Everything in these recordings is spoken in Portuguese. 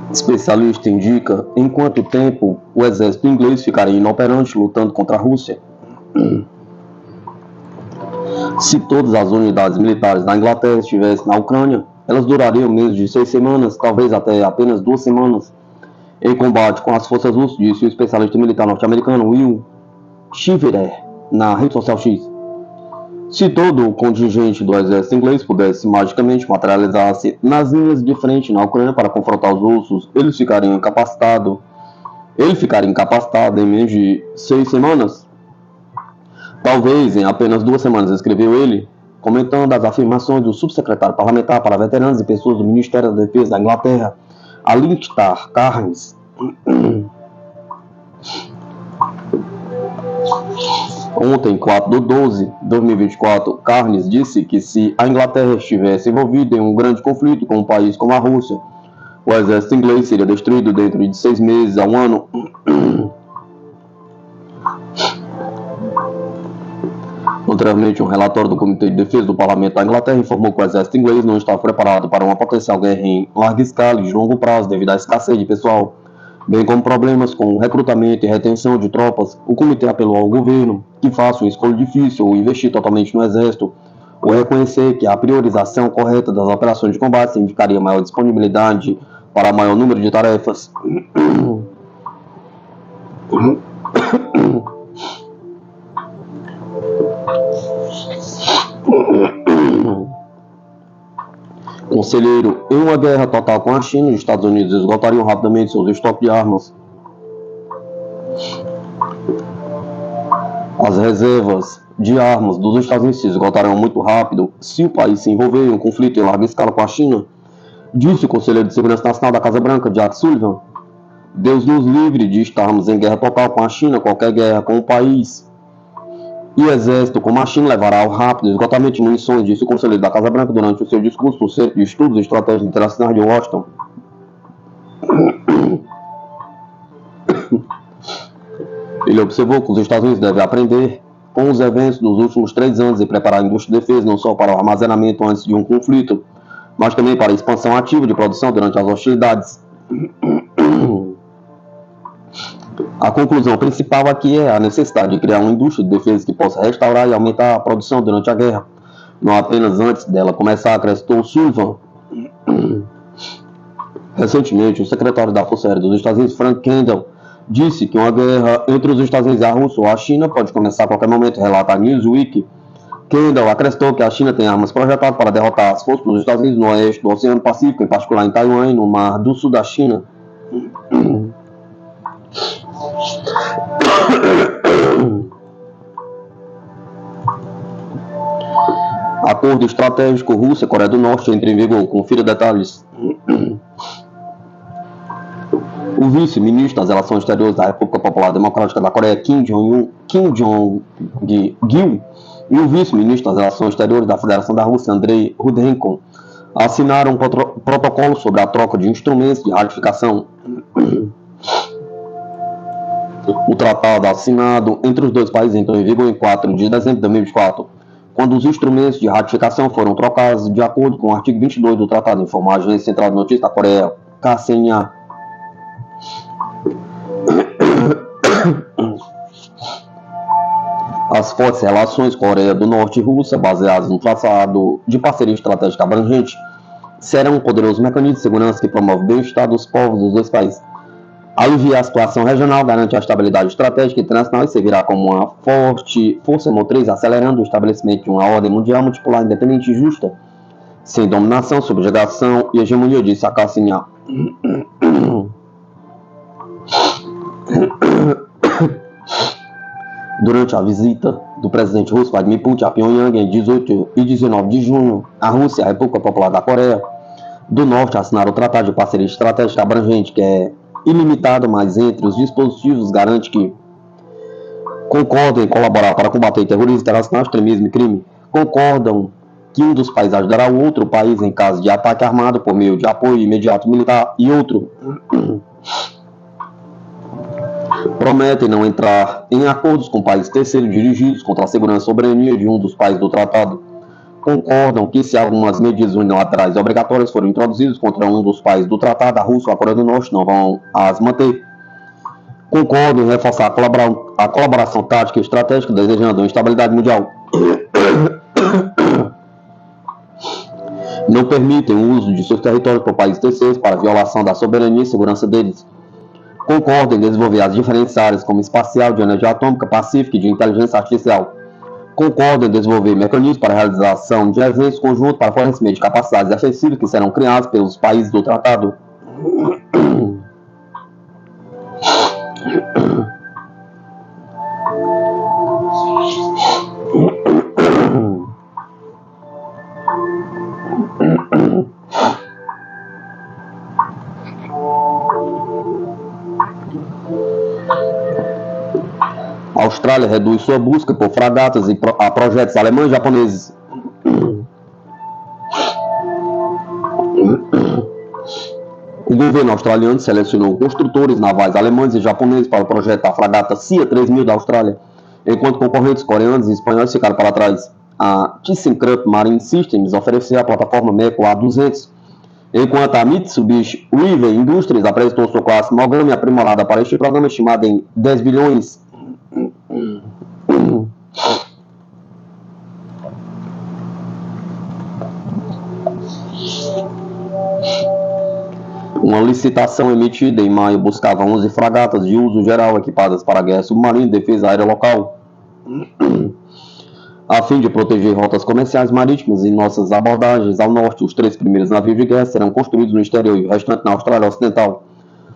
Especialista indica em quanto tempo o exército inglês ficaria inoperante lutando contra a Rússia. Se todas as unidades militares da Inglaterra estivessem na Ucrânia, elas durariam menos de 6 semanas, talvez até apenas 2 semanas, em combate com as forças russas, disse o especialista militar norte-americano Will Shiverer na rede social X. Se todo o contingente do exército inglês pudesse magicamente materializar-se nas linhas de frente na Ucrânia para confrontar os russos, ele ficaria incapacitado em menos de 6 semanas. Talvez em apenas 2 semanas, escreveu ele, comentando as afirmações do subsecretário parlamentar para veteranos e pessoas do Ministério da Defesa da Inglaterra, Alistair Cairns. Ontem, 4/12/2024, Cairns disse que se a Inglaterra estivesse envolvida em um grande conflito com um país como a Rússia, o exército inglês seria destruído dentro de 6 meses a 1 ano. Anteriormente, um relatório do Comitê de Defesa do Parlamento da Inglaterra informou que o exército inglês não estava preparado para uma potencial guerra em larga escala e de longo prazo devido à escassez de pessoal, bem como problemas com o recrutamento e retenção de tropas. O comitê apelou ao governo que faça uma escolha difícil ou investir totalmente no exército, ou reconhecer que a priorização correta das operações de combate significaria maior disponibilidade para maior número de tarefas. Conselheiro, em uma guerra total com a China, os Estados Unidos esgotariam rapidamente seus estoques de armas. As reservas de armas dos Estados Unidos se esgotarão muito rápido se o país se envolver em um conflito em larga escala com a China, disse o Conselheiro de Segurança Nacional da Casa Branca, Jack Sullivan. Deus nos livre de estarmos em guerra total com a China. Qualquer guerra com o país e o exército como a China levará ao rápido esgotamento de munições, disse o Conselheiro da Casa Branca durante o seu discurso no Centro de Estudos e Estratégias Internacionais de Washington. Ele observou que os Estados Unidos devem aprender com os eventos dos últimos 3 anos e preparar a indústria de defesa não só para o armazenamento antes de um conflito, mas também para a expansão ativa de produção durante as hostilidades. A conclusão principal aqui é a necessidade de criar uma indústria de defesa que possa restaurar e aumentar a produção durante a guerra, não apenas antes dela começar, acrescentou Sullivan. Recentemente, o secretário da Força Aérea dos Estados Unidos, Frank Kendall, disse que uma guerra entre os Estados Unidos e a Rússia ou a China pode começar a qualquer momento, relata a Newsweek. Kendall acrescentou que a China tem armas projetadas para derrotar as forças dos Estados Unidos no oeste do Oceano Pacífico, em particular em Taiwan e no Mar do Sul da China. Acordo estratégico Rússia-Coreia do Norte entra em vigor. Confira detalhes. O vice-ministro das Relações Exteriores da República Popular Democrática da Coreia, Kim Jong-il, e o vice-ministro das Relações Exteriores da Federação da Rússia, Andrei Rudenko, assinaram um protocolo sobre a troca de instrumentos de ratificação. O tratado assinado entre os dois países entrou em vigor em 4 de dezembro de 2024, quando os instrumentos de ratificação foram trocados de acordo com o artigo 22 do tratado, informou a Agência Central de Notícias da Coreia, KCNA. As fortes relações Coreia do Norte e Rússia, baseadas no traçado de parceria estratégica abrangente, serão um poderoso mecanismo de segurança que promove o bem-estar dos povos dos dois países. Aliviar a situação regional, garante a estabilidade estratégica internacional e servirá como uma forte força motriz, acelerando o estabelecimento de uma ordem mundial multipolar independente e justa, sem dominação, subjugação e hegemonia, disse a KCNA. Durante a visita do presidente russo Vladimir Putin a Pyongyang em 18 e 19 de junho, a Rússia e a República Popular da Coreia do Norte assinaram o Tratado de Parceria Estratégica Abrangente, que é ilimitado, mas entre os dispositivos garante que concordam em colaborar para combater terrorismo internacional, extremismo e crime, concordam que um dos países ajudará o outro país em caso de ataque armado por meio de apoio imediato militar e outro prometem não entrar em acordos com países terceiros dirigidos contra a segurança e soberania de um dos países do tratado. Concordam que se algumas medidas unilaterais e obrigatórias forem introduzidas contra um dos países do tratado, a Rússia ou a Coreia do Norte não vão as manter. Concordam em reforçar a colaboração tática e estratégica, desejando uma estabilidade mundial. Não permitem o uso de seus territórios por países terceiros para violação da soberania e segurança deles. Concordam em desenvolver as diferentes áreas como espacial, de energia atômica, pacífica e de inteligência artificial. Concordam em desenvolver mecanismos para a realização de eventos conjuntos para fornecimento de capacidades defensivas que serão criados pelos países do tratado. A Austrália reduz sua busca por fragatas a projetos alemães e japoneses. O governo australiano selecionou construtores navais alemães e japoneses para o projeto da fragata Sea 3000 da Austrália, enquanto concorrentes coreanos e espanhóis ficaram para trás. A ThyssenKrupp Marine Systems oferecia a plataforma Meko A200, enquanto a Mitsubishi River Industries apresentou sua classe Mogami aprimorada para este programa, estimado em 10 bilhões. Uma licitação emitida em maio buscava 11 fragatas de uso geral equipadas para a guerra submarina e defesa aérea local, a fim de proteger rotas comerciais marítimas e nossas abordagens ao norte. Os 3 primeiros navios de guerra serão construídos no exterior e o restante na Austrália Ocidental.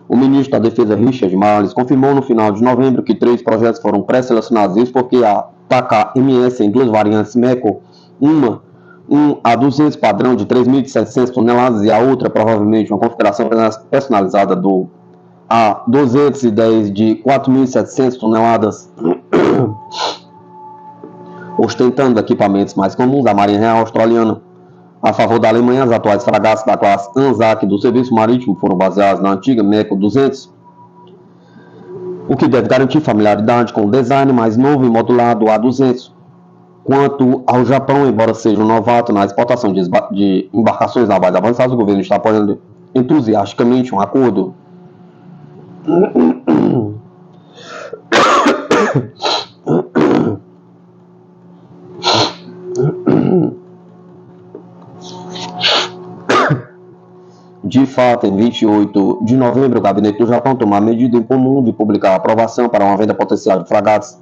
O ministro da Defesa Richard Marles confirmou no final de novembro que 3 projetos foram pré-selecionados, isso porque a TKMS em 2 variantes Meko, um A200 padrão de 3.700 toneladas e a outra provavelmente uma configuração personalizada do A210 de 4.700 toneladas, ostentando equipamentos mais comuns da Marinha Real Australiana. A favor da Alemanha, as atuais fragatas da classe Anzac do Serviço Marítimo foram baseadas na antiga Meko 200, o que deve garantir familiaridade com o design mais novo e modulado A200. Quanto ao Japão, embora seja um novato na exportação de embarcações navais avançadas, o governo está apoiando entusiasticamente um acordo. De fato, em 28 de novembro, o gabinete do Japão tomou a medida em comum de publicar a aprovação para uma venda potencial de fragatas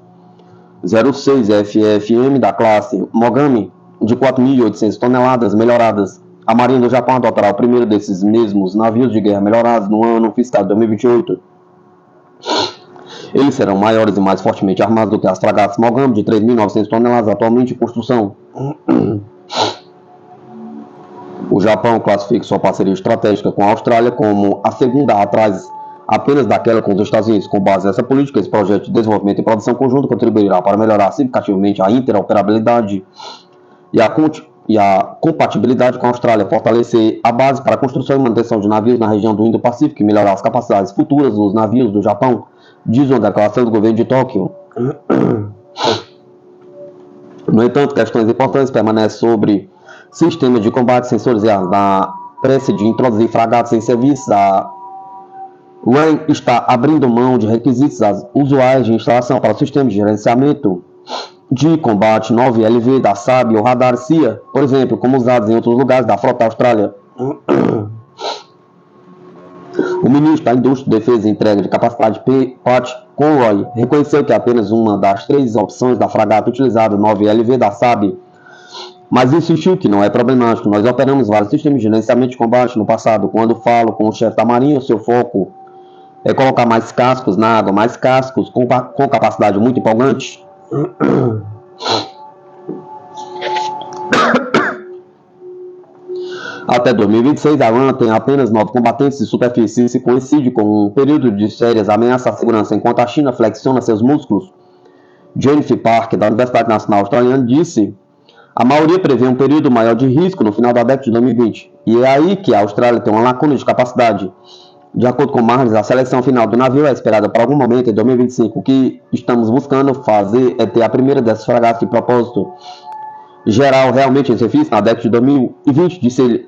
06 FFM da classe Mogami de 4.800 toneladas melhoradas. A Marinha do Japão adotará o primeiro desses mesmos navios de guerra melhorados no ano fiscal de 2028. Eles serão maiores e mais fortemente armados do que as fragatas Mogami de 3.900 toneladas atualmente em construção. O Japão classifica sua parceria estratégica com a Austrália como a segunda atrás apenas daquela com os Estados Unidos. Com base nessa política, esse projeto de desenvolvimento e produção conjunta contribuirá para melhorar significativamente a interoperabilidade e a compatibilidade com a Austrália, fortalecer a base para a construção e manutenção de navios na região do Indo-Pacífico e melhorar as capacidades futuras dos navios do Japão, diz uma declaração do governo de Tóquio. No entanto, questões importantes permanecem sobre sistemas de combate sensorizados. Na pressa de introduzir fragatas em serviço, a RAN está abrindo mão de requisitos usuais de instalação para sistemas de gerenciamento de combate 9LV da SAB ou radar CIA, por exemplo, como usados em outros lugares da frota da Austrália. O ministro da Indústria, Defesa e Entrega de Capacidade, Pat Conroy, reconheceu que apenas uma das 3 opções da fragata utilizada 9LV da SAB, mas insistiu que não é problemático. Nós operamos vários sistemas de gerenciamento de combate no passado. Quando falo com o chefe da Marinha, o seu foco é colocar mais cascos na água, mais cascos com capacidade muito empolgante. Até 2026, a Iran tem apenas 9 combatentes de superfície. Isso coincide com um período de sérias ameaças à segurança, enquanto a China flexiona seus músculos. Jennifer Parker, da Universidade Nacional Australiana, disse: a maioria prevê um período maior de risco no final da década de 2020. E é aí que a Austrália tem uma lacuna de capacidade. De acordo com Marnes, a seleção final do navio é esperada para algum momento em 2025. O que estamos buscando fazer é ter a primeira dessas fragatas de propósito geral realmente em serviço na década de 2020, disse ele.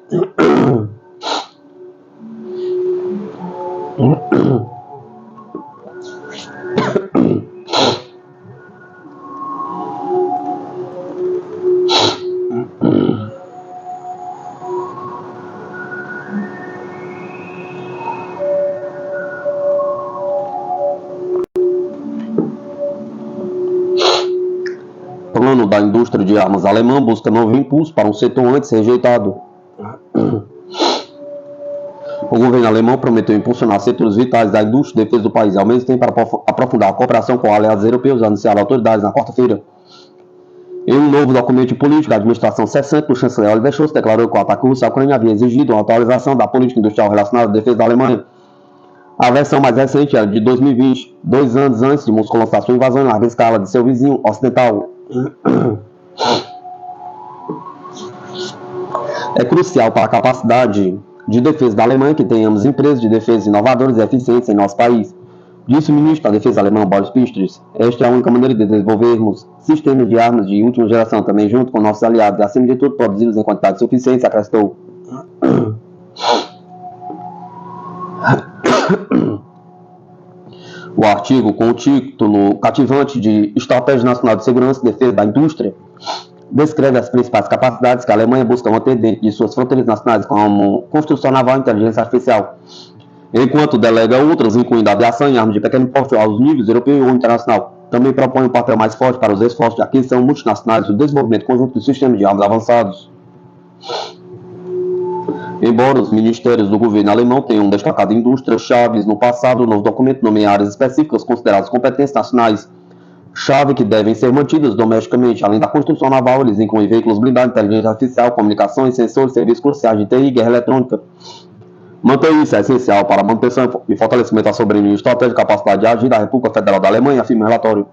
Plano da indústria de armas alemã busca novo impulso para um setor antes rejeitado. O governo alemão prometeu impulsionar setores vitais da indústria de defesa do país, ao mesmo tempo para aprofundar a cooperação com aliados europeus, anunciaram autoridades na quarta-feira. Em um novo documento político, a administração cessante do chanceler Oliver Scholz declarou que o ataque russo à Ucrânia havia exigido uma atualização da política industrial relacionada à defesa da Alemanha. A versão mais recente era de 2020, 2 anos antes de Moscou lançar sua invasão em larga escala de seu vizinho ocidental. É crucial para a capacidade de defesa da Alemanha que tenhamos empresas de defesa inovadoras e eficientes em nosso país, disse o ministro da Defesa alemão Boris Pistorius. Esta é a única maneira de desenvolvermos sistemas de armas de última geração, também junto com nossos aliados, e acima de tudo produzi-los em quantidades suficientes, acrescentou. O artigo, com o título cativante de Estratégia Nacional de Segurança e Defesa da Indústria, descreve as principais capacidades que a Alemanha busca manter dentro de suas fronteiras nacionais, como construção naval e inteligência artificial, enquanto delega outras, incluindo aviação e armas de pequeno porte aos níveis europeu ou internacional. Também propõe um papel mais forte para os esforços de aquisição multinacionais e o desenvolvimento conjunto de sistemas de armas avançados. Embora os ministérios do governo alemão tenham destacado indústrias-chave no passado, o novo documento nomeia áreas específicas consideradas competências nacionais chave que devem ser mantidas domesticamente. Além da construção naval, eles incluem veículos blindados, inteligência artificial, comunicações, sensores, serviços cruciais de TI e guerra eletrônica. Manter isso é essencial para a manutenção e fortalecimento da soberania estratégica e capacidade de agir da República Federal da Alemanha, afirma o relatório.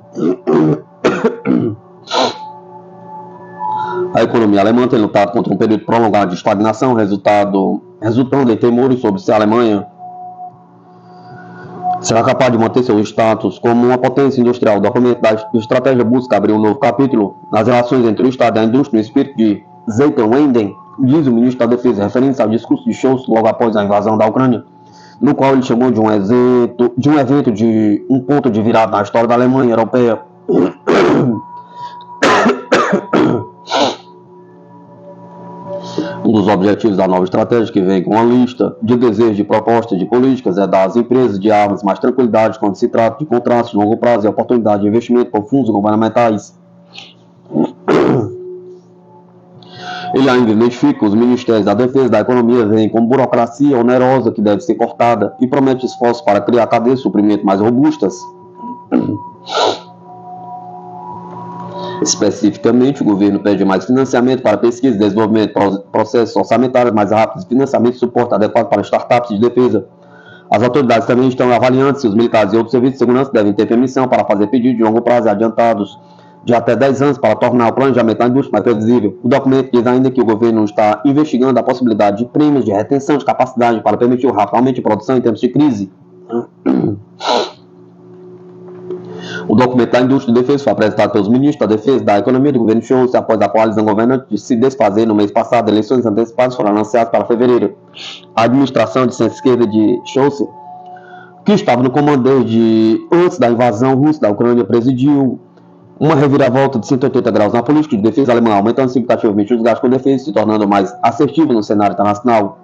A economia alemã tem lutado contra um período prolongado de estagnação, resultando em temores sobre se a Alemanha será capaz de manter seu status como uma potência industrial. O documento da estratégia busca abrir um novo capítulo nas relações entre o Estado e a indústria no espírito de Zeitenwende, diz o ministro da Defesa, referente ao discurso de Scholz logo após a invasão da Ucrânia, no qual ele chamou de um evento de um ponto de virada na história da Alemanha europeia. Um dos objetivos da nova estratégia, que vem com uma lista de desejos de propostas de políticas, é dar às empresas de armas mais tranquilidade quando se trata de contratos de longo prazo e oportunidade de investimento por fundos governamentais. Ele ainda identifica que os ministérios da Defesa e da Economia veem como burocracia onerosa que deve ser cortada e promete esforços para criar cadeias de suprimento mais robustas. Especificamente, o governo pede mais financiamento para pesquisa, desenvolvimento, processos orçamentários mais rápidos, financiamento e suporte adequado para startups de defesa. As autoridades também estão avaliando se os militares e outros serviços de segurança devem ter permissão para fazer pedidos de longo prazo e adiantados de até 10 anos para tornar o planejamento da indústria mais previsível. O documento diz ainda que o governo está investigando a possibilidade de prêmios de retenção de capacidade para permitir o rápido aumento de produção em tempos de crise. O documento da indústria de defesa foi apresentado pelos ministros da Defesa e da Economia do governo Scholz após a coalizão governante se desfazer no mês passado. Eleições antecipadas foram anunciadas para fevereiro. A administração de centro-esquerda de Scholz, que estava no comando desde antes da invasão russa da Ucrânia, presidiu uma reviravolta de 180 graus na política de defesa alemã, aumentando significativamente os gastos com defesa e se tornando mais assertivo no cenário internacional.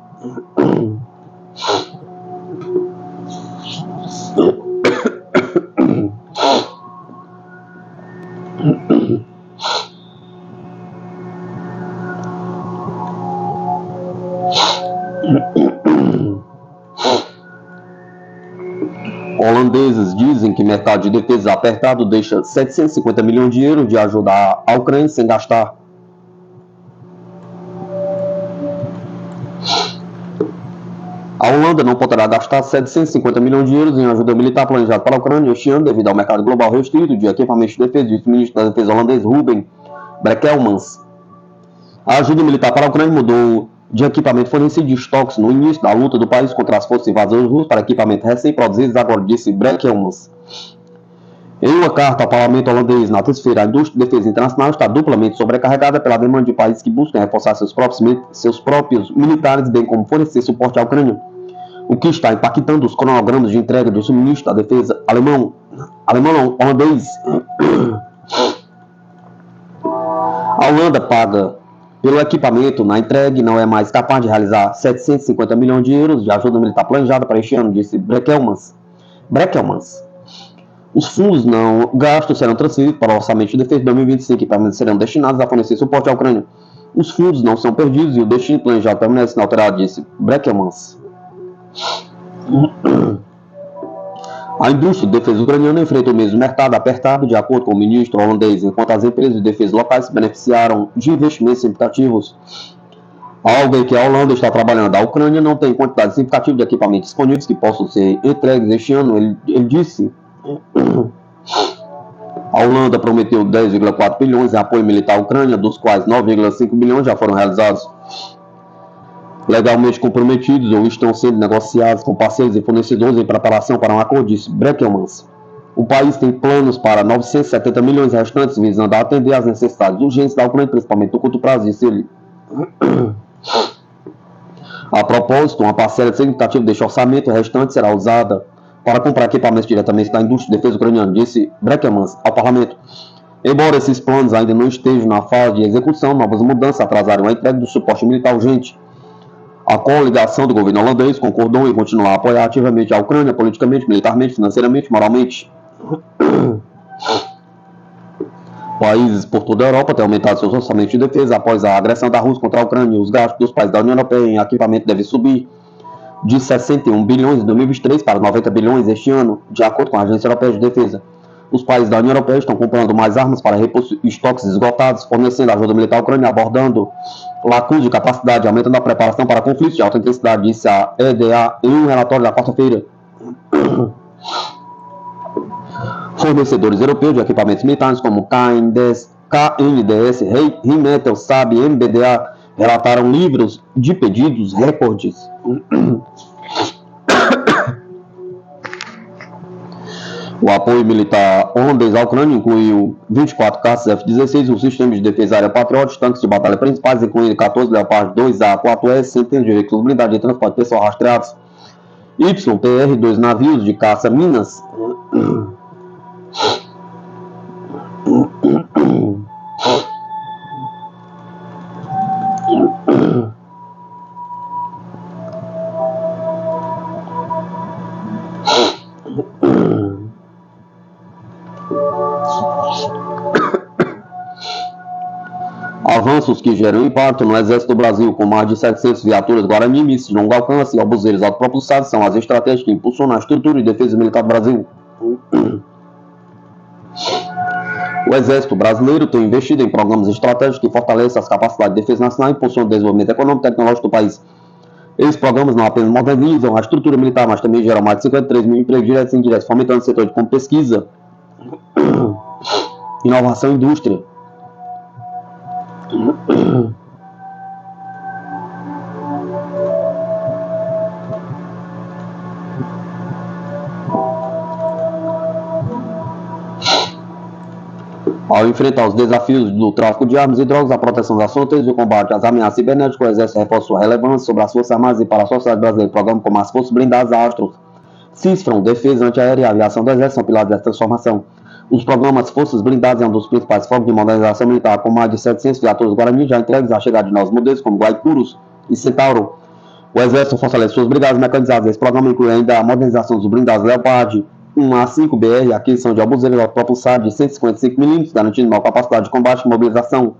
Holandeses dizem que mercado de defesa apertado deixa 750 milhões de euros de ajuda à Ucrânia sem gastar. A Holanda não poderá gastar 750 milhões de euros em ajuda militar planejada para a Ucrânia este ano devido ao mercado global restrito de equipamentos de defesa, disse o ministro da Defesa holandês Ruben Brekelmans. A ajuda militar para a Ucrânia mudou de equipamento fornecido de estoques no início da luta do país contra as forças invasoras russas para equipamentos recém-produzidos, agora disse Brekelmans. Em uma carta ao parlamento holandês, na terça-feira, a indústria de defesa internacional está duplamente sobrecarregada pela demanda de países que buscam reforçar seus próprios militares, bem como fornecer suporte à Ucrânia, o que está impactando os cronogramas de entrega do suministro da defesa holandês. A Holanda paga pelo equipamento na entrega e não é mais capaz de realizar 750 milhões de euros de ajuda militar planejada para este ano, disse Brekelmans. Os fundos não gastos serão transferidos para o orçamento de defesa de 2025 e equipamentos serão destinados a fornecer suporte à Ucrânia. Os fundos não são perdidos e o destino planejado permanece inalterado, disse Brekelmans. A indústria de defesa ucraniana enfrenta o mesmo mercado apertado, de acordo com o ministro holandês, enquanto as empresas de defesa locais se beneficiaram de investimentos significativos. Algo em que a Holanda está trabalhando. A Ucrânia não tem quantidade significativa de equipamentos disponíveis que possam ser entregues este ano, ele disse. A Holanda prometeu 10,4 bilhões em apoio militar à Ucrânia, dos quais 9,5 bilhões já foram realizados, legalmente comprometidos ou estão sendo negociados com parceiros e fornecedores em preparação para um acordo, disse Brekelmans. O país tem planos para 970 milhões restantes, visando a atender às necessidades urgentes da Ucrânia, principalmente no curto prazo, disse ele. A propósito, uma parcela significativa deste orçamento restante será usada para comprar equipamentos diretamente da indústria de defesa ucraniana, disse Brekelmans ao parlamento. Embora esses planos ainda não estejam na fase de execução, novas mudanças atrasarão a entrega do suporte militar urgente. A coligação do governo holandês concordou em continuar a apoiar ativamente a Ucrânia politicamente, militarmente, financeiramente, moralmente. Países por toda a Europa têm aumentado seus orçamentos de defesa após a agressão da Rússia contra a Ucrânia. Os gastos dos países da União Europeia em equipamento devem subir de 61 bilhões em 2023 para 90 bilhões este ano, de acordo com a Agência Europeia de Defesa. Os países da União Europeia estão comprando mais armas para repor estoques esgotados, fornecendo ajuda militar à Ucrânia, abordando lacunas de capacidade, aumentando a preparação para conflitos de alta intensidade, disse a EDA em um relatório da quarta-feira. Fornecedores europeus de equipamentos militares como KNDS, Rheinmetall, SAB e MBDA relataram livros de pedidos recordes. O apoio militar holandês à Ucrânia incluiu 24 caças F-16, um sistema de defesa aérea Patriot, tanques de batalha principais, incluindo 14 Leopard 2A, 4S, centenas de veículos blindados de transporte pessoal rastreados, YPR, 2 navios de caça Minas, avanços que geram impacto no Exército do Brasil, com mais de 700 viaturas Guarani, mísseis de longo alcance e obuseiros autopropulsados, são as estratégias que impulsionam a estrutura de defesa militar do Brasil. O Exército brasileiro tem investido em programas estratégicos que fortalecem as capacidades de defesa nacional e impulsionam o desenvolvimento econômico e tecnológico do país. Esses programas não apenas modernizam a estrutura militar, mas também geram mais de 53 mil empregos diretos e indiretos, fomentando o setor de pesquisa, inovação e indústria. Ao enfrentar os desafios do tráfico de armas e drogas, a proteção das fronteiras e o combate às ameaças cibernéticas, o Exército reforça sua relevância sobre as Forças Armadas e para a sociedade brasileira. Programas como as Forças Blindadas, Astros, CISFRON, Defesa Antiaérea e Aviação do Exército são pilares dessa transformação. Os programas Forças Blindadas é um dos principais focos de modernização militar, com mais de 700 viaturas Guarani já entregues à chegada de novos modelos como Guaicurus e Centauro. O Exército fortalece suas brigadas mecanizadas. Esse programa inclui ainda a modernização dos blindados Leopard 1A5BR, a aquisição de obuseiros autopropulsados de 155 mm, garantindo maior capacidade de combate e mobilização.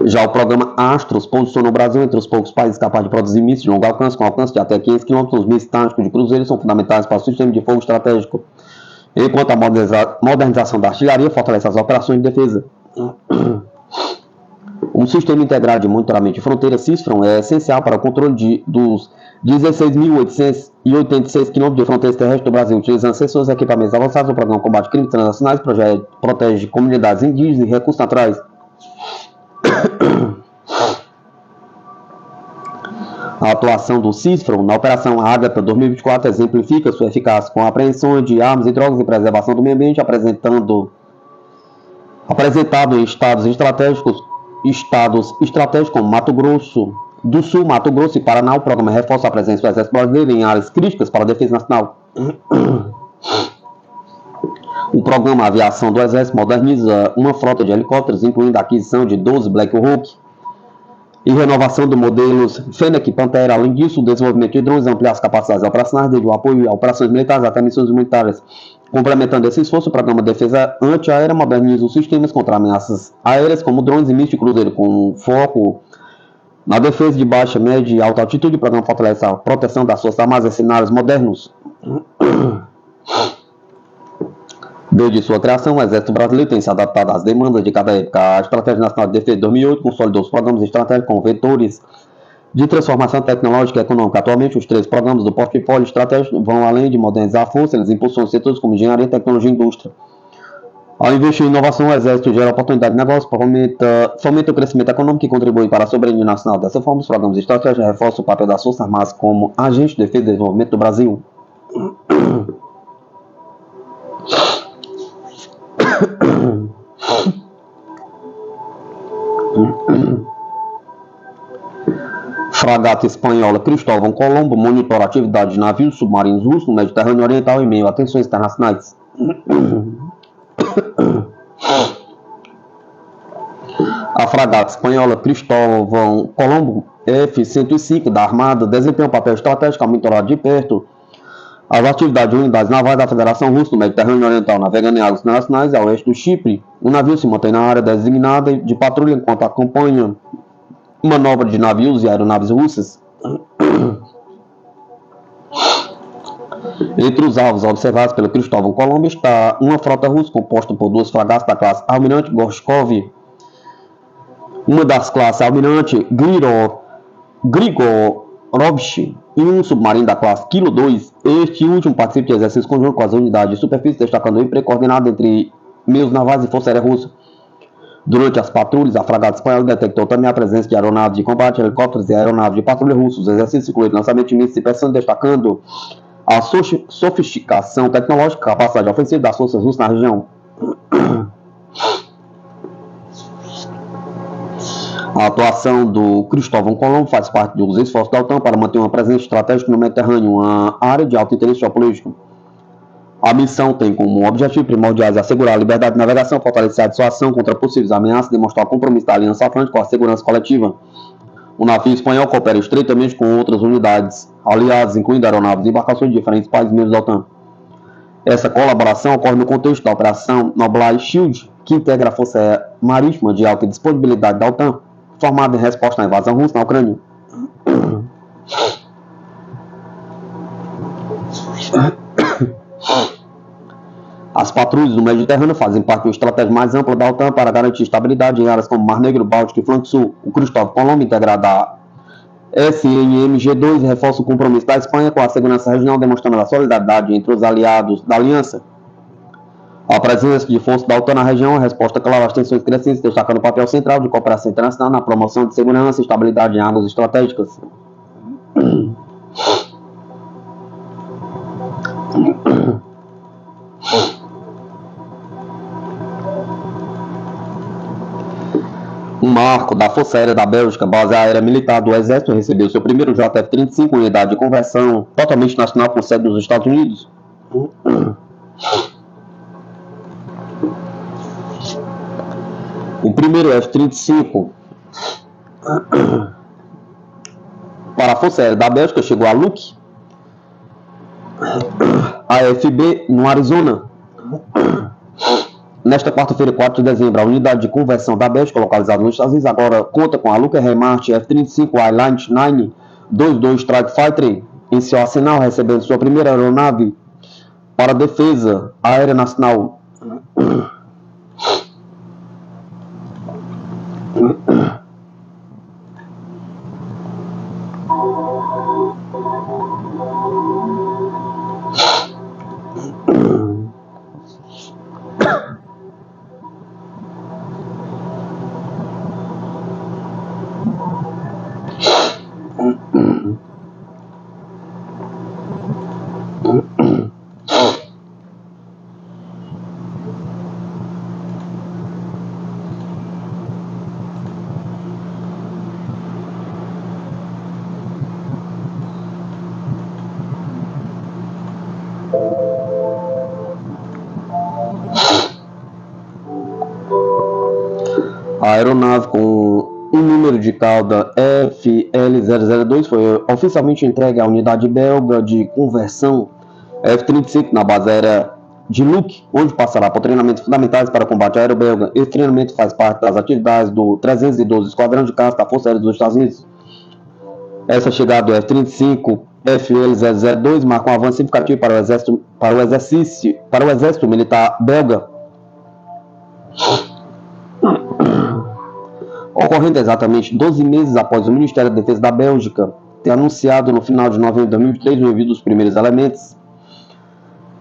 Já o programa Astros posiciona o Brasil entre os poucos países capazes de produzir mísseis de longo alcance, com alcance de até 500 km. Os mísseis táticos de cruzeiro são fundamentais para o sistema de fogo estratégico, enquanto a modernização da artilharia fortalece as operações de defesa. Um sistema integrado de monitoramento de fronteiras, CISFRON, é essencial para o controle dos 16.886 km de fronteiras terrestres do Brasil, utilizando sensores e equipamentos avançados. O programa combate crimes transnacionais, protege comunidades indígenas e recursos naturais. A atuação do CISFRON na Operação Ágata 2024 exemplifica sua eficácia com a apreensão de armas e drogas e preservação do meio ambiente, apresentado em estados estratégicos como Mato Grosso do Sul, Mato Grosso e Paraná. O programa reforça a presença do Exército Brasileiro em áreas críticas para a defesa nacional. O programa Aviação do Exército moderniza uma frota de helicópteros, incluindo a aquisição de 12 Black Hawk e renovação dos modelos Fennec e Pantera. Além disso, o desenvolvimento de drones amplia as capacidades operacionais, desde o apoio a operações militares até missões humanitárias. Complementando esse esforço, o programa de defesa antiaérea moderniza os sistemas contra ameaças aéreas, como drones e mísseis de cruzeiro, com foco na defesa de baixa, média e alta altitude. O programa fortalece a proteção das forças armadas em cenários modernos. Desde sua criação, o Exército Brasileiro tem se adaptado às demandas de cada época. A Estratégia Nacional de Defesa de 2008 consolidou os programas estratégicos com vetores de transformação tecnológica e econômica. Atualmente, os 3 programas do portfólio estratégico vão além de modernizar a força, eles impulsionam setores como engenharia, tecnologia e indústria. Ao investir em inovação, o Exército gera oportunidade de negócio, fomenta o crescimento econômico e contribui para a soberania nacional. Dessa forma, os programas estratégicos reforçam o papel das Forças Armadas como agente de defesa e desenvolvimento do Brasil. Fragata espanhola Cristóvão Colombo monitora a atividade de navios submarinos russos no Mediterrâneo Oriental em meio a tensões internacionais. A fragata espanhola Cristóvão Colombo F-105 da Armada desempenha um papel estratégico ao monitorar de perto as atividades de unidades navais da Federação Russa no Mediterrâneo Oriental. Navegando em águas internacionais a oeste do Chipre, o navio se mantém na área designada de patrulha enquanto acompanha manobra de navios e aeronaves russas. Entre os alvos observados pelo Cristóvão Colombo está uma frota russa composta por 2 fragatas da classe Almirante Gorshkov, uma das classes Almirante Grigorovich e um submarino da classe Kilo 2. Este último participa de exercícios conjuntos com as unidades de superfície, destacando o emprego coordenado entre meios navais e força aérea russa. Durante as patrulhas, a fragata espanhola detectou também a presença de aeronaves de combate, helicópteros e aeronaves de patrulha russos. Os exercícios incluíram lançamento de mísseis e persões, destacando a sofisticação tecnológica e capacidade ofensiva das forças russas na região. A atuação do Cristóvão Colombo faz parte dos esforços da OTAN para manter uma presença estratégica no Mediterrâneo, uma área de alto interesse geopolítico. A missão tem como objetivo primordial assegurar a liberdade de navegação, fortalecer a dissuasão contra possíveis ameaças e demonstrar o compromisso da Aliança Atlântica com a segurança coletiva. O navio espanhol coopera estreitamente com outras unidades aliadas, incluindo aeronaves e embarcações de diferentes países membros da OTAN. Essa colaboração ocorre no contexto da Operação Noble Shield, que integra a Força Marítima de Alta Disponibilidade da OTAN, formada em resposta à invasão russa na Ucrânia. As patrulhas do Mediterrâneo fazem parte de uma estratégia mais ampla da OTAN para garantir estabilidade em áreas como Mar Negro, Báltico e Flanco Sul. O Cristóvão Colombo, integrado à SNMG-2, reforça o compromisso da Espanha com a segurança regional, demonstrando a solidariedade entre os aliados da aliança. A presença de forças da OTAN na região é a resposta clara às tensões crescentes, destacando o papel central de cooperação internacional na promoção de segurança e estabilidade em águas estratégicas. Um marco da Força Aérea da Bélgica, base aérea militar do Exército, recebeu seu primeiro JF-35, unidade de conversão totalmente nacional com sede nos Estados Unidos. O primeiro F-35 para a Força Aérea da Bélgica chegou a Luque, AFB, no Arizona. Nesta quarta-feira, 4 de dezembro, a unidade de conversão da Bélgica, localizada nos Estados Unidos, agora conta com a Lockheed F-35 Highline 922 Strike Fighter em seu arsenal, recebendo sua primeira aeronave para a defesa aérea nacional. A aeronave com um número de cauda FL002 foi oficialmente entregue à unidade belga de conversão F-35 na base aérea de Luque, onde passará por treinamentos fundamentais para o combate aéreo belga. Esse treinamento faz parte das atividades do 312 Esquadrão de Caça da Força Aérea dos Estados Unidos. Essa chegada do F-35 FL002 marca um avanço significativo para o exército militar belga, ocorrendo exatamente 12 meses após o Ministério da Defesa da Bélgica ter anunciado no final de novembro de 2023 o envio dos primeiros elementos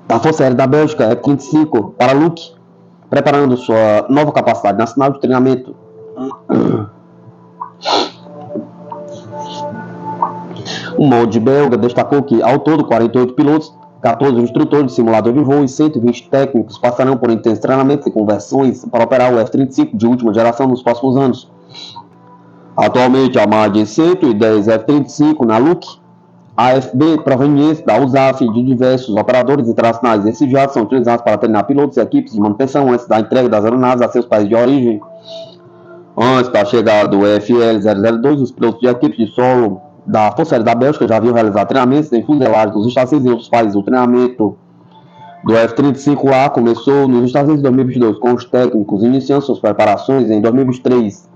da Força Aérea da Bélgica F-35 para Luque, preparando sua nova capacidade nacional de treinamento. O molde belga destacou que, ao todo, 48 pilotos, 14 instrutores de simulador de voo e 120 técnicos passarão por intensos treinamentos e conversões para operar o F-35 de última geração nos próximos anos. Atualmente, há mais de 110 F-35 na Luque, AFB provenientes da USAF e de diversos operadores internacionais. Esses jatos são utilizados para treinar pilotos e equipes de manutenção antes da entrega das aeronaves a seus países de origem. Antes da chegada do FL002, os pilotos de equipes de solo da Força Aérea da Bélgica já haviam realizado treinamentos em fuselagens dos Estados Unidos e outros países. O treinamento do F-35A começou nos Estados Unidos em 2022, com os técnicos iniciando suas preparações em 2023.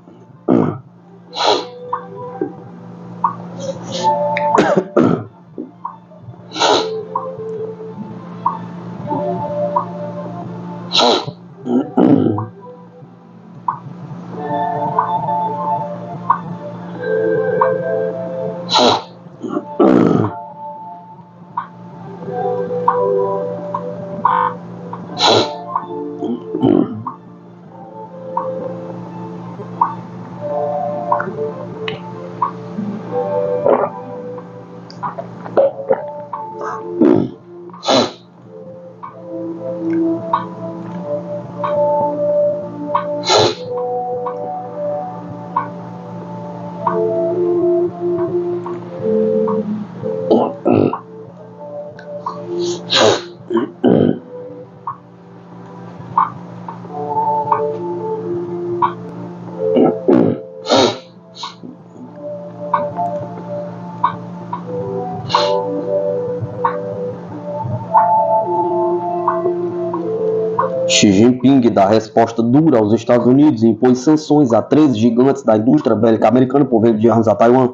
Xi Jinping dá resposta dura aos Estados Unidos e impôs sanções a 13 gigantes da indústria bélica americana por venda de armas a Taiwan.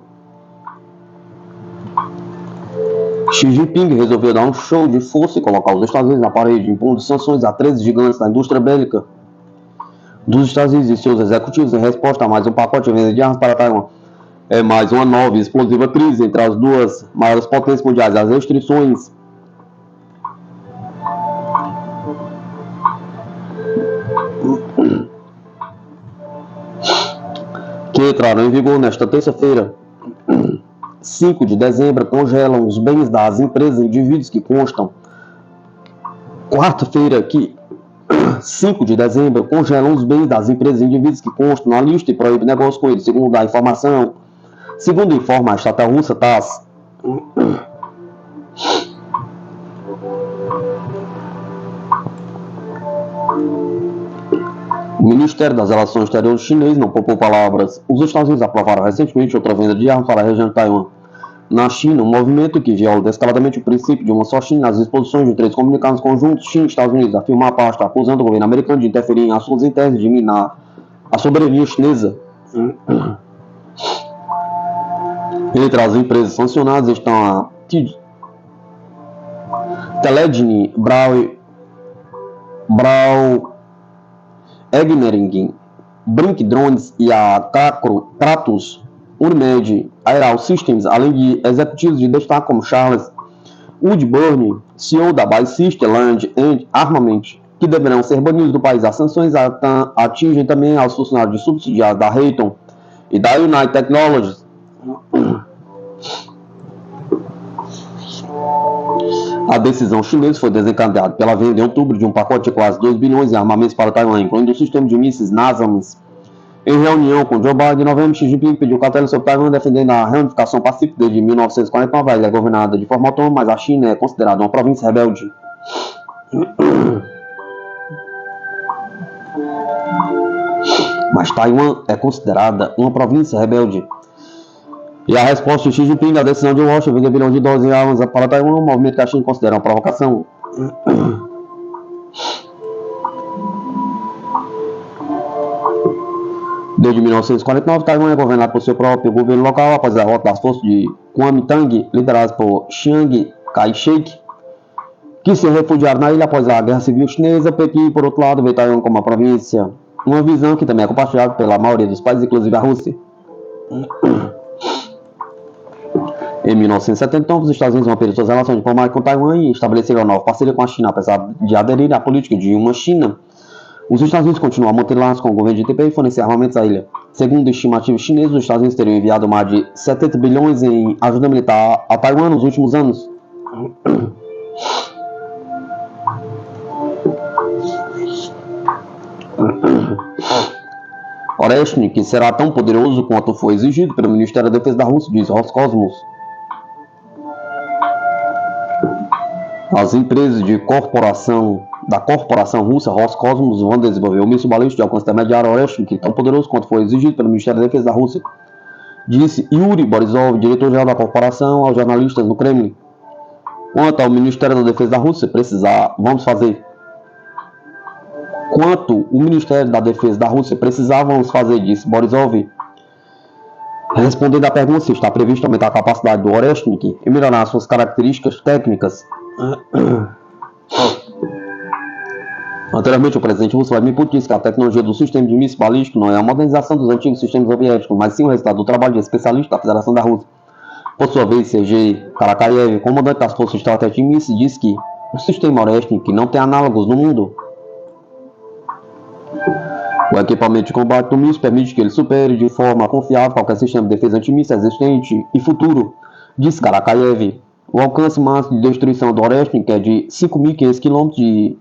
Xi Jinping resolveu dar um show de força e colocar os Estados Unidos na parede, impondo sanções a 13 gigantes da indústria bélica dos Estados Unidos e seus executivos em resposta a mais um pacote de venda de armas para Taiwan. É mais uma nova e explosiva crise entre as duas maiores potências mundiais. As restrições que entraram em vigor nesta terça-feira, 5 de dezembro, congelam os bens das empresas e indivíduos que constam. Quarta-feira, 5 de dezembro, congelam os bens das empresas e indivíduos que constam na lista e proíbe negócios com eles, segundo informa a estatal russa TASS. O Ministério das Relações Exteriores chinês não poupou palavras. Os Estados Unidos aprovaram recentemente outra venda de armas para a região de Taiwan. Na China, um movimento que viola descaradamente o princípio de uma só China nas disposições de 3 comunicados conjuntos, China e Estados Unidos afirmam a pasta, acusando o governo americano de interferir em assuntos internos e de minar a soberania chinesa. Entre as empresas sancionadas estão a Teledyne, Brau Engineering, Brink Drones e a Kratos Unimed Aerial Systems, além de executivos de destaque como Charles Woodburn, CEO da Ballista Land and Armament, que deverão ser banidos do país. As sanções atingem também aos funcionários de subsidiários da Raytheon e da United Technologies. A decisão chinesa foi desencadeada pela venda em outubro de um pacote de quase 2 bilhões em armamentos para Taiwan, incluindo o sistema de mísseis NASAMS Em reunião com Joe Biden, em novembro, Xi Jinping pediu cautela sobre Taiwan, defendendo a reunificação pacífica desde 1949. A ilha é governada de forma autônoma, mas a China é considerada uma província rebelde. Mas Taiwan é considerada uma província rebelde. E a resposta de Xi Jinping à decisão de Washington, vender bilhões de dólares em armas para Taiwan, um movimento que a China considera uma provocação. Desde 1949, Taiwan é governado por seu próprio governo local após a derrota das forças de Kuomintang, lideradas por Chiang Kai-shek, que se refugiaram na ilha após a Guerra Civil Chinesa. Pequim, por outro lado, vê Taiwan como uma província, uma visão que também é compartilhada pela maioria dos países, inclusive a Rússia. Em 1979, os Estados Unidos romperam suas relações diplomáticas com Taiwan e estabeleceram uma nova parceria com a China, apesar de aderir à política de uma China. Os Estados Unidos continuam a manter laços com o governo de Taipei e fornecer armamentos à ilha. Segundo estimativas chinesas, os Estados Unidos teriam enviado mais de 70 bilhões em ajuda militar a Taiwan nos últimos anos. Oreshnik será tão poderoso quanto foi exigido pelo Ministério da Defesa da Rússia, diz Roscosmos. As empresas da corporação russa Roscosmos vão desenvolver o míssil balístico de alcance intermediário Oreshnik, tão poderoso quanto foi exigido pelo Ministério da Defesa da Rússia, disse Yuri Borisov, diretor-geral da corporação, aos jornalistas no Kremlin. Quanto ao Ministério da Defesa da Rússia precisar, vamos fazer. Quanto o Ministério da Defesa da Rússia precisar, vamos fazer, disse Borisov. Respondendo à pergunta se está previsto aumentar a capacidade do Oreshnik e melhorar suas características técnicas. Anteriormente, o presidente russo Vladimir Putin disse que a tecnologia do sistema de míssil balístico não é a modernização dos antigos sistemas soviéticos, mas sim o resultado do trabalho de especialistas da Federação da Rússia. Por sua vez, Sergei Karakayev, comandante das forças estratégicas de mísseis, disse que o sistema Oreshnik não tem análogos no mundo. O equipamento de combate do míssil permite que ele supere de forma confiável qualquer sistema de defesa antimíssil existente e futuro, disse Karakayev. O alcance máximo de destruição do Oreshnik é de 5.500 km e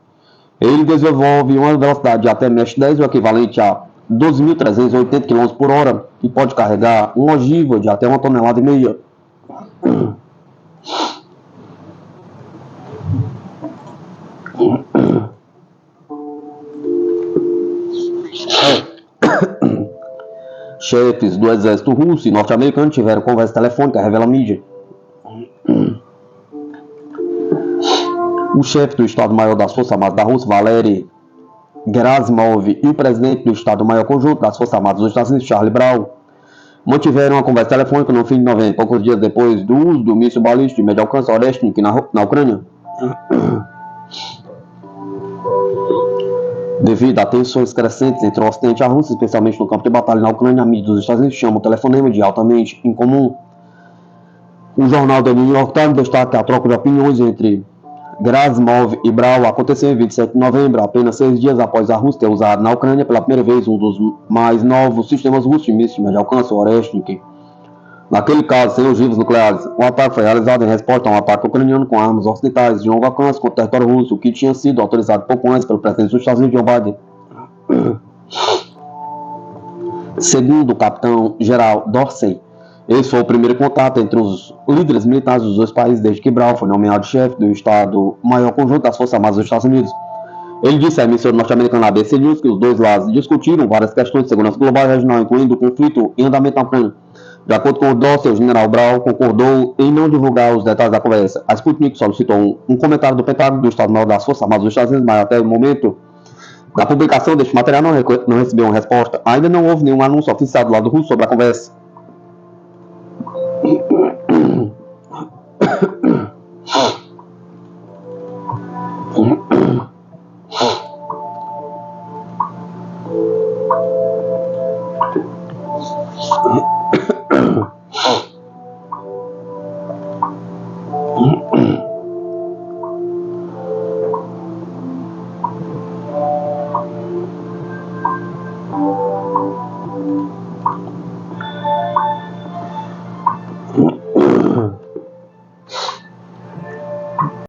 ele desenvolve uma velocidade de até Mach 10, o equivalente a 12.380 km por hora, e pode carregar uma ogiva de até 1,5 toneladas. Chefes do exército russo e norte-americano tiveram conversa telefônica, revela a mídia. O chefe do Estado-Maior das Forças Armadas da Rússia, Valery Gerasimov, e o presidente do Estado-Maior Conjunto das Forças Armadas dos Estados Unidos, Charlie Brown, mantiveram uma conversa telefônica no fim de novembro, poucos dias depois do uso do míssil balístico de médio alcance Oreshnik na Ucrânia. Devido a tensões crescentes entre o Ocidente e a Rússia, especialmente no campo de batalha na Ucrânia, a mídia dos Estados Unidos chama o telefonema de altamente incomum. O jornal The New York Times destaca que a troca de opiniões entre Gerasimov e Brown aconteceu em 27 de novembro, apenas 6 dias após a Rússia ter usado na Ucrânia pela primeira vez um dos mais novos sistemas russos de mísseis de médio alcance, o Oreshnik. Naquele caso, sem ogivas nucleares, o ataque foi realizado em resposta a um ataque ucraniano com armas ocidentais de longo alcance contra o território russo, o que tinha sido autorizado pouco antes pelo presidente dos Estados Unidos, Joe Biden. Segundo o capitão-geral Dorsey, esse foi o primeiro contato entre os líderes militares dos dois países desde que Brown foi nomeado chefe do Estado-Maior Conjunto das Forças Armadas dos Estados Unidos. Ele disse à emissora norte-americana ABC News que os dois lados discutiram várias questões de segurança global e regional, incluindo o conflito em andamento na Ucrânia. De acordo com o Dorsey, o general Brown concordou em não divulgar os detalhes da conversa. A Sputnik solicitou um comentário do Pentágono do Estado-Maior das Forças Armadas dos Estados Unidos, mas até o momento da publicação deste material não recebeu uma resposta. Ainda não houve nenhum anúncio oficial do lado russo sobre a conversa.